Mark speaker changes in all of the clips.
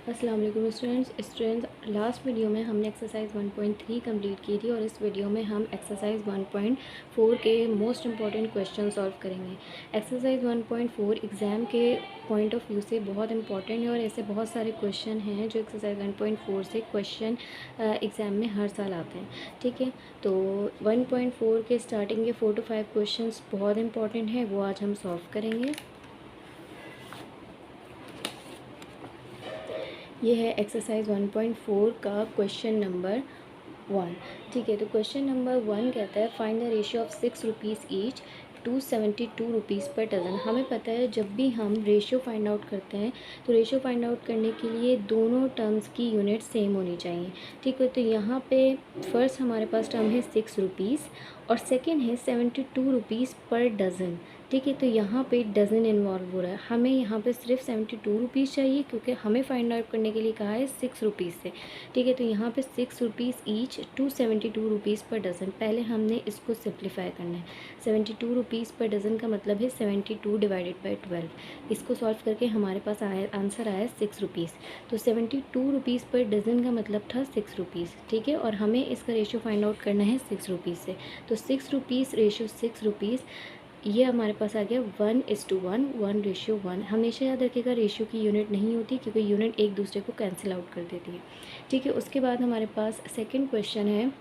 Speaker 1: अस्सलाम वालेकुम students last video में हमने एक्सरसाइज 1.3 कंप्लीट की थी और इस वीडियो में हम एक्सरसाइज 1.4 के मोस्ट इम्पॉर्टेंट क्वेश्चन सॉल्व करेंगे। एक्सरसाइज 1.4 एग्ज़ाम के पॉइंट ऑफ व्यू से बहुत इंपॉर्टेंट है और ऐसे बहुत सारे क्वेश्चन हैं जो एक्सरसाइज 1.4 से क्वेश्चन एग्ज़ाम में हर साल आते हैं। ठीक है, तो 1.4 के स्टार्टिंग के 4 to 5 क्वेश्चन बहुत इंपॉर्टेंट हैं, वो आज हम सॉल्व करेंगे। ये है एक्सरसाइज 1.4 का क्वेश्चन नंबर 1। ठीक है, तो क्वेश्चन नंबर 1 कहता है find the ratio of 6 rupees each 272 rupees पर डज़न। हमें पता है जब भी हम रेशियो फाइंड आउट करते हैं तो रेशियो फाइंड आउट करने के लिए दोनों टर्म्स की यूनिट सेम होनी चाहिए। ठीक है, तो यहाँ पे फर्स्ट हमारे पास टर्म है 6 रुपीज़ और सेकेंड है 72 रुपीज़ पर डज़न। ठीक है, तो यहाँ पे डज़न इन्वॉल्व हो रहा है। हमें यहाँ पे सिर्फ 72 रुपीज़ चाहिए क्योंकि हमें फाइंड आउट करने के लिए कहा है 6 रुपीज़ से। ठीक है, तो यहाँ पे 6 रुपीज़ ईच 272 रुपीज़ पर डज़न। पहले हमने इसको सिंप्लीफाई करना है। 72 रुपीज़ पर डज़न का मतलब है 72 डिवाइडेड बाई 12। इसको सॉल्व करके हमारे पास आंसर आया 6 रुपीज़। तो 72 रुपीज़ पर डज़न का मतलब था 6 रुपीज़। ठीक है, और हमें इसका रेशियो फाइंड आउट करना है 6 रुपीज़ से। तो 6 रुपीज़ रेशियो 6 रुपीज़, ये हमारे पास आ गया 1:1, 1:1। हमेशा याद रखिएगा रेशियो की यूनिट नहीं होती क्योंकि यूनिट एक दूसरे को कैंसिल आउट कर देती है। ठीक है, उसके बाद हमारे पास सेकंड क्वेश्चन है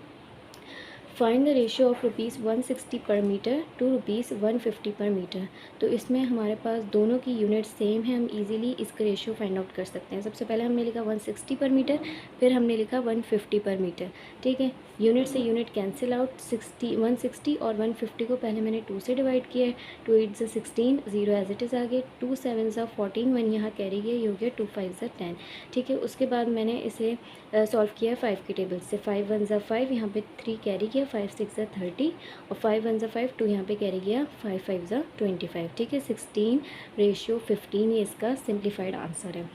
Speaker 1: फाइंड द रेशियो ऑफ ₹160 पर मीटर टू ₹150 पर मीटर। तो इसमें हमारे पास दोनों की यूनिट सेम है, हम इजीली इसका रेशियो फाइंड आउट कर सकते हैं। सबसे पहले हमने लिखा 160 पर मीटर, फिर हमने लिखा 150 पर मीटर। ठीक है, यूनिट से यूनिट कैंसिल आउट। 160 और 150 को पहले मैंने 2 से डिवाइड किया है। 2 8 ज़ा 16, 0 एज इट इज़ आ गए। 2 7 ज़ा 14, 1 यहाँ कैरी गया, ये हो गया 2 5 ज़ा 10। ठीक है, उसके बाद मैंने इसे सॉल्व किया है 5 के टेबल से। 5 1 ज़ा 5, यहाँ पे 3 कैरी किया, 5 6 ज़ा 30 और 5 1 ज़ा 5, 2 यहाँ पे कैरी किया, 5 5 ज़ा 25। ठीक है, 16:15 ये इसका सिंप्लीफाइड आंसर है।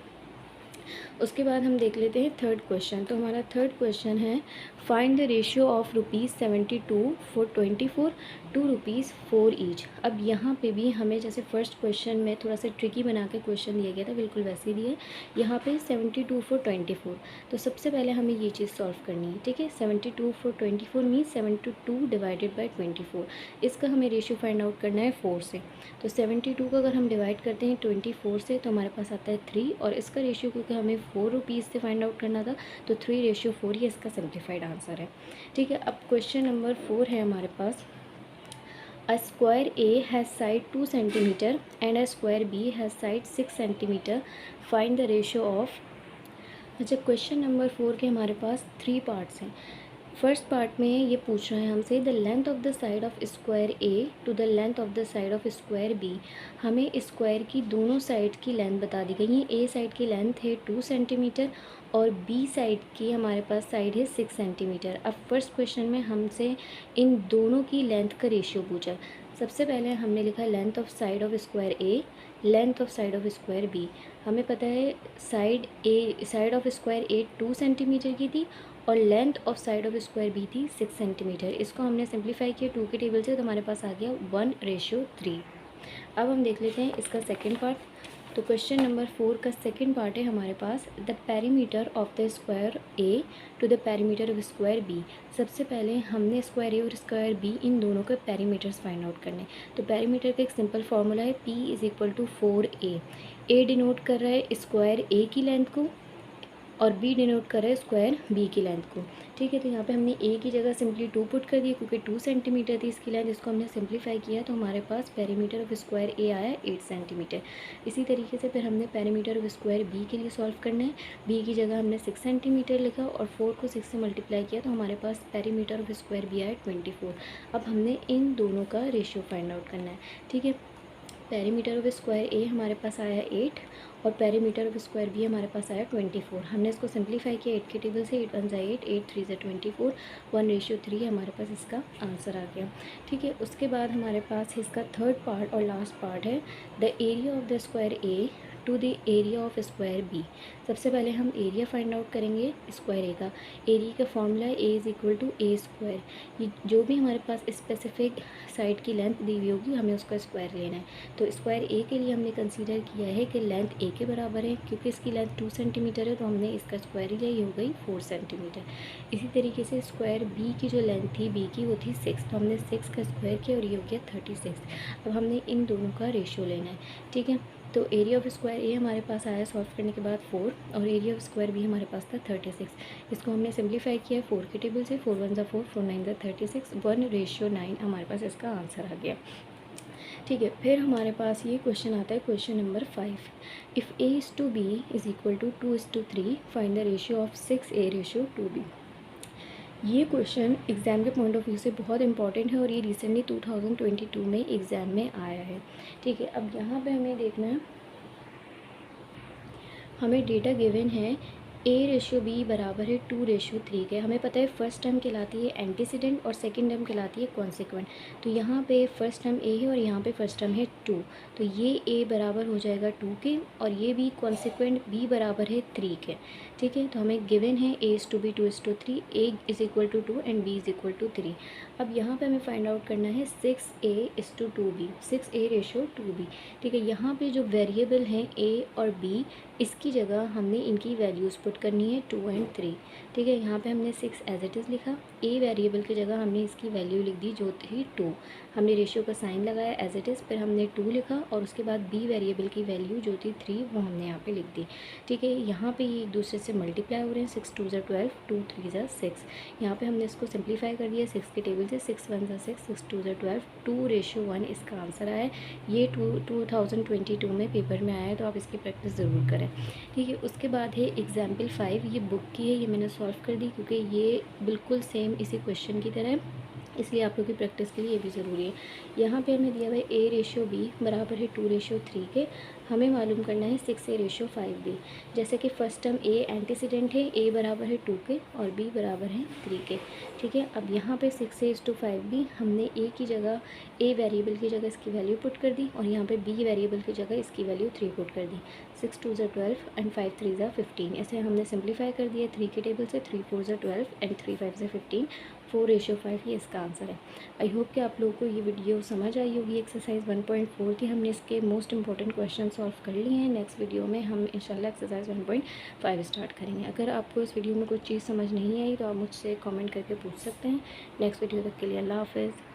Speaker 1: उसके बाद हम देख लेते हैं थर्ड क्वेश्चन। तो हमारा थर्ड क्वेश्चन है find the ratio of ₹72 for 24 to ₹4 each. अब यहाँ पे भी हमें जैसे फर्स्ट क्वेश्चन में थोड़ा सा ट्रिकी बना के क्वेश्चन दिया गया था, बिल्कुल वैसे ही दिया। यहाँ पे 72 फॉर 24, तो सबसे पहले हमें ये चीज़ सॉल्व करनी है। ठीक है, 72 फॉर 24 मीन्स 72 डिवाइडेड बाई 24। इसका हमें रेशियो फाइंड आउट करना है 4 से। तो 72 को अगर हम डिवाइड करते हैं 24 से तो हमारे पास आता है 3, और इसका रेशियो क्योंकि हमें 4 रुपीज़ से फाइंड आउट करना था तो 3:4 ये इसका सिंप्लीफाइड आंसर है। ठीक है, अब क्वेश्चन नंबर 4 है हमारे पास। A square A has side 2 centimeter and a square B has side 6 centimeter. Find the ratio of। अच्छा, क्वेश्चन नंबर 4 के हमारे पास 3 पार्ट्स हैं। फर्स्ट पार्ट में ये पूछ रहा है हमसे the length of the side of square A to the length of the side of square B. हमें स्क्वायर की दोनों साइड की लेंथ बता दी गई है। ए साइड की लेंथ है 2 सेंटीमीटर और बी साइड की हमारे पास साइड है 6 सेंटीमीटर। अब फर्स्ट क्वेश्चन में हमसे इन दोनों की लेंथ का रेशियो पूछा। सबसे पहले हमने लिखा length of side of square A, length of side of square B. हमें पता है side of square A 2 centimetre की थी और length of side of square B थी 6 सेंटीमीटर। इसको हमने सिंप्लीफाई किया 2 के टेबल से, तो हमारे पास आ गया 1:3। अब हम देख लेते हैं इसका सेकंड पार्ट। तो क्वेश्चन नंबर 4 का सेकंड पार्ट है हमारे पास the perimeter of the square A to the perimeter of square B. सबसे पहले हमने स्क्वायर ए और स्क्वायर बी इन दोनों के पेरीमीटर्स फाइंड आउट करने। तो पेरीमीटर का एक सिंपल फार्मूला है P = 4A। ए डिनोट कर रहा है स्क्वायर ए की लेंथ को और बी डिनोट कर रहा है स्क्वायर बी की लेंथ को। ठीक है, तो यहाँ पे हमने ए की जगह सिंपली 2 पुट कर दिया क्योंकि 2 सेंटीमीटर थी इसकी लेंथ। इसको हमने सिंप्लीफाई किया तो हमारे पास पेरीमीटर ऑफ स्क्वायर ए आया 8 सेंटीमीटर। इसी तरीके से फिर हमने पेरीमीटर ऑफ स्क्वायर बी के लिए सॉल्व करना है। बी की जगह हमने 6 सेंटीमीटर लिखा और 4 को 6 से मल्टीप्लाई किया तो हमारे पास पेरीमीटर ऑफ स्क्वायर बी आया 24। अब हमने इन दोनों का रेशियो फाइंड आउट करना है। ठीक है, पेरीमीटर ऑफ स्क्वायर ए हमारे पास आया 8 और पेरीमीटर ऑफ स्क्वायर बी हमारे पास आया 24। हमने इसको सिंप्लीफाई किया 8 के टेबल से। 8 1 ज़ा 8, 8 3 ज़ा 24, 1:3 हमारे पास इसका आंसर आ गया। ठीक है, उसके बाद हमारे पास इसका थर्ड पार्ट और लास्ट पार्ट है the area of the square A to the area of square B. सबसे पहले हम एरिया फाइंड आउट करेंगे स्क्वायर ए का। एरिया का formula A is equal to A square. ये जो भी हमारे पास स्पेसिफिक साइड की लेंथ दी हुई होगी हमें उसका स्क्वायर लेना है। तो स्क्वायर ए के लिए हमने कंसीडर किया है कि लेंथ ए के बराबर है, क्योंकि इसकी लेंथ 2 सेंटीमीटर है तो हमने इसका स्क्वायर लिया, ये हो गई 4 सेंटीमीटर। इसी तरीके से स्क्वायर बी की जो लेंथ थी बी की वो थी 6, तो हमने 6 का स्क्वायर किया और ये हो गया 36। अब हमने इन दोनों का रेशियो लेना है, ठीक है। तो एरिया ऑफ स्क्वायर ए हमारे पास आया सॉल्व करने के बाद 4 और एरिया ऑफ स्क्वायर बी हमारे पास था 36। इसको हमने सिंप्लीफाई किया 4 के टेबल से, 4 1 ज़ा 4, 4 9 ज़ा 36, 1:9 हमारे पास इसका आंसर आ गया, ठीक है। फिर हमारे पास ये क्वेश्चन आता है question number 5। If A is to B is equal to 2:3 find the ratio of 6A:2B। ये क्वेश्चन एग्ज़ाम के पॉइंट ऑफ व्यू से बहुत इंपॉर्टेंट है और ये रिसेंटली 2022 में एग्ज़ाम में आया है, ठीक है। अब यहाँ पे हमें देखना है, हमें डेटा गिवन है A:B बराबर है 2:3 के। हमें पता है फर्स्ट टर्म कहलाती है एंटीसीडेंट और सेकंड टर्म कहलाती है कॉन्सिक्वेंट। तो यहाँ पे फर्स्ट टर्म A है और यहाँ पे फर्स्ट टर्म है 2, तो ये A बराबर हो जाएगा 2 के और ये भी कॉन्सिक्वेंट B बराबर है 3 के, ठीक है। तो हमें गिवन है A:B 2:3, A is equal to 2 and B is equal to 3। अब यहाँ पे हमें फाइंड आउट करना है 6A:2B, 6A:2B, ठीक है। यहाँ पे जो वेरिएबल हैं A और B, इसकी जगह हमने इनकी वैल्यूज़ पुट करनी है 2 एंड 3, ठीक है। यहाँ पे हमने 6 एज इट इज़ लिखा, A वेरिएबल की जगह हमने इसकी वैल्यू लिख दी जो थी 2, हमने रेशियो का साइन लगाया एज इट इज़, फिर हमने 2 लिखा और उसके बाद B वेरिएबल की वैल्यू जो थी 3 वो हमने यहाँ पे लिख दी, ठीक है। यहाँ पे ये एक दूसरे से मल्टीप्लाई हो रहे हैं, 6 2 ज़ा 12, 2 3 ज़ा 6। यहाँ पे हमने इसको सिंप्लीफाई कर दिया 6 के टेबल से, 6 1 ज़ा 6, 6 2 ज़ा 12, 2:1 इसका आंसर आया है। ये 2022 में पेपर में आया है, तो आप इसकी प्रैक्टिस ज़रूर करें, ठीक है। उसके बाद है एग्जाम्पल 5, ये बुक की है, ये मैंने सॉल्व कर दी क्योंकि ये बिल्कुल सेम इसी क्वेश्चन की तरह है, इसलिए आप लोग की प्रैक्टिस के लिए ये भी ज़रूरी है। यहाँ पे हमें दिया हुआ है A:B बराबर है 2:3 के। हमें मालूम करना है 6A:5B। जैसे कि फर्स्ट टर्म A एंटीसीडेंट है, A बराबर है 2 के और B बराबर है 3 के, ठीक है। अब यहाँ पे 6A:5B हमने A की जगह, A वेरिएबल की जगह इसकी वैल्यू पुट कर दी और यहाँ पे B वेरिएबल की जगह इसकी वैल्यू 3 पुट कर दी। 6 2 ज़ा 12 एंड 5 3 ज़ा 15, ऐसे हमने सिंप्लीफाई कर दिया 3 के टेबल से, 3 4 ज़ा 12 एंड 3 5 ज़ा 15, 4:5 ये इसका आंसर है। आई होप कि आप लोगों को ये वीडियो समझ आई होगी। एक्सरसाइज 1.4 की हमने इसके मोस्ट इंपॉर्टेंट क्वेश्चन सॉल्व कर लिए हैं। नेक्स्ट वीडियो में हम इंशाल्लाह एक्सरसाइज 1.5 स्टार्ट करेंगे। अगर आपको इस वीडियो में कोई चीज़ समझ नहीं आई तो आप मुझसे कमेंट करके पूछ सकते हैं। नेक्स्ट वीडियो तक के लिए अल्लाह हाफ़िज़।